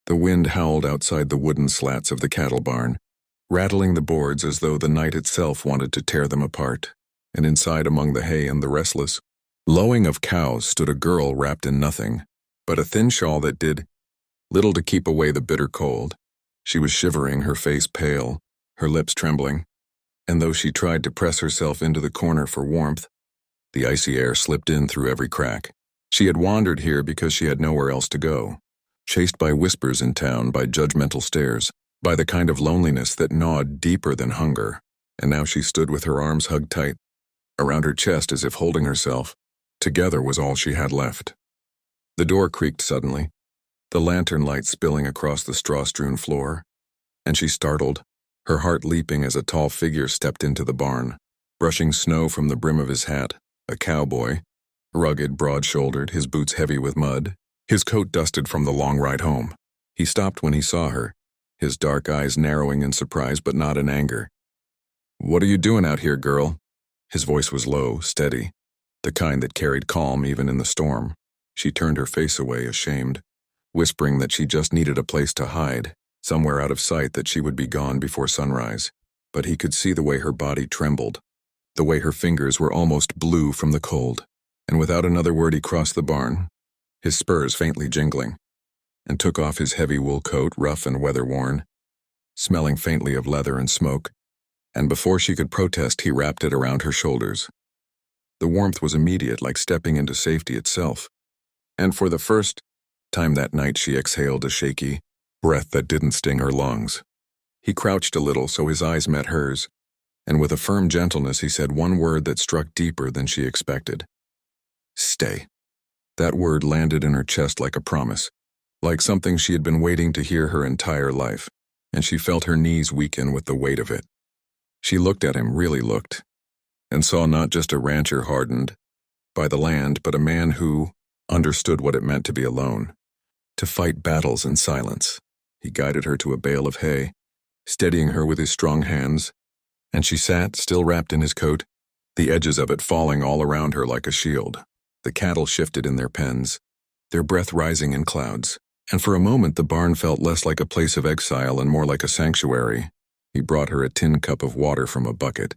The wind howled outside the wooden slats of the cattle barn, rattling the boards as though the night itself wanted to tear them apart. And inside, among the hay and the restless lowing of cows, stood a girl wrapped in nothing but a thin shawl that did little to keep away the bitter cold. She was shivering, her face pale, her lips trembling, and though she tried to press herself into the corner for warmth, the icy air slipped in through every crack. She had wandered here because she had nowhere else to go, chased by whispers in town, by judgmental stares, by the kind of loneliness that gnawed deeper than hunger, and now she stood with her arms hugged tight around her chest as if holding herself together was all she had left. The door creaked suddenly, the lantern light spilling across the straw-strewn floor, and she startled, her heart leaping as a tall figure stepped into the barn, brushing snow from the brim of his hat, a cowboy, rugged, broad-shouldered, his boots heavy with mud, his coat dusted from the long ride home. He stopped when he saw her, his dark eyes narrowing in surprise but not in anger. "What are you doing out here, girl?" His voice was low, steady, the kind that carried calm even in the storm. She turned her face away, ashamed, whispering that she just needed a place to hide, somewhere out of sight, that she would be gone before sunrise. But he could see the way her body trembled, the way her fingers were almost blue from the cold, and without another word he crossed the barn, his spurs faintly jingling, and took off his heavy wool coat, rough and weather-worn, smelling faintly of leather and smoke, and before she could protest he wrapped it around her shoulders. The warmth was immediate, like stepping into safety itself, and for the first time that night she exhaled a shaky breath that didn't sting her lungs. He crouched a little so his eyes met hers, and with a firm gentleness he said one word that struck deeper than she expected. "Stay." That word landed in her chest like a promise, like something she had been waiting to hear her entire life, and she felt her knees weaken with the weight of it. She looked at him, really looked, and saw not just a rancher hardened by the land, but a man who understood what it meant to be alone, to fight battles in silence. He guided her to a bale of hay, steadying her with his strong hands, and she sat, still wrapped in his coat, the edges of it falling all around her like a shield. The cattle shifted in their pens, their breath rising in clouds, and for a moment the barn felt less like a place of exile and more like a sanctuary. He brought her a tin cup of water from a bucket,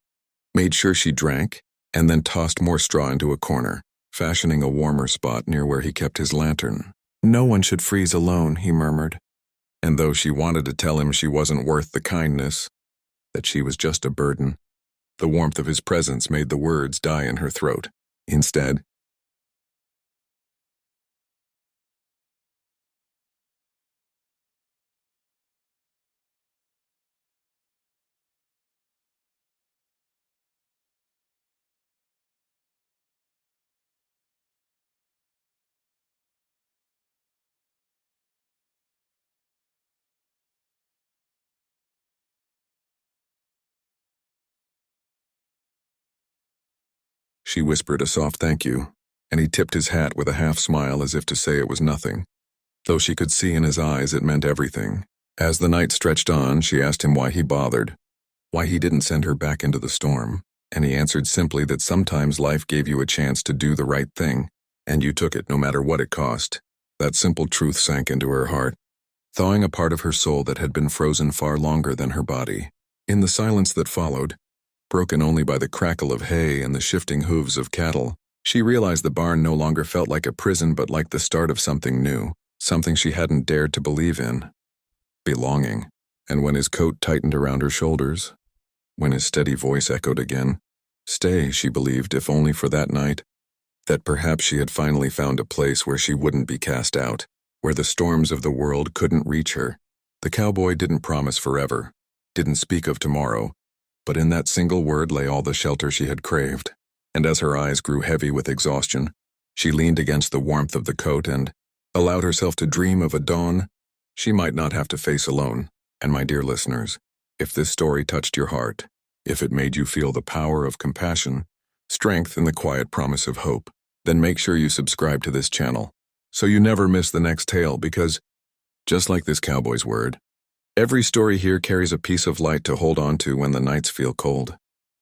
made sure she drank, and then tossed more straw into a corner, fashioning a warmer spot near where he kept his lantern. "No one should freeze alone," he murmured. And though she wanted to tell him she wasn't worth the kindness, that she was just a burden, the warmth of his presence made the words die in her throat. Instead, she whispered a soft thank you, and he tipped his hat with a half-smile as if to say it was nothing. Though she could see in his eyes it meant everything. As the night stretched on, she asked him why he bothered, why he didn't send her back into the storm, and he answered simply that sometimes life gave you a chance to do the right thing, and you took it no matter what it cost. That simple truth sank into her heart, thawing a part of her soul that had been frozen far longer than her body. In the silence that followed, broken only by the crackle of hay and the shifting hooves of cattle, she realized the barn no longer felt like a prison but like the start of something new, something she hadn't dared to believe in. Belonging. And when his coat tightened around her shoulders, when his steady voice echoed again, stay, she believed, if only for that night, that perhaps she had finally found a place where she wouldn't be cast out, where the storms of the world couldn't reach her. The cowboy didn't promise forever, didn't speak of tomorrow, but in that single word lay all the shelter she had craved. And as her eyes grew heavy with exhaustion, she leaned against the warmth of the coat and allowed herself to dream of a dawn she might not have to face alone. And my dear listeners, if this story touched your heart, if it made you feel the power of compassion, strength, and the quiet promise of hope, then make sure you subscribe to this channel so you never miss the next tale, because, just like this cowboy's word, every story here carries a piece of light to hold on to when the nights feel cold.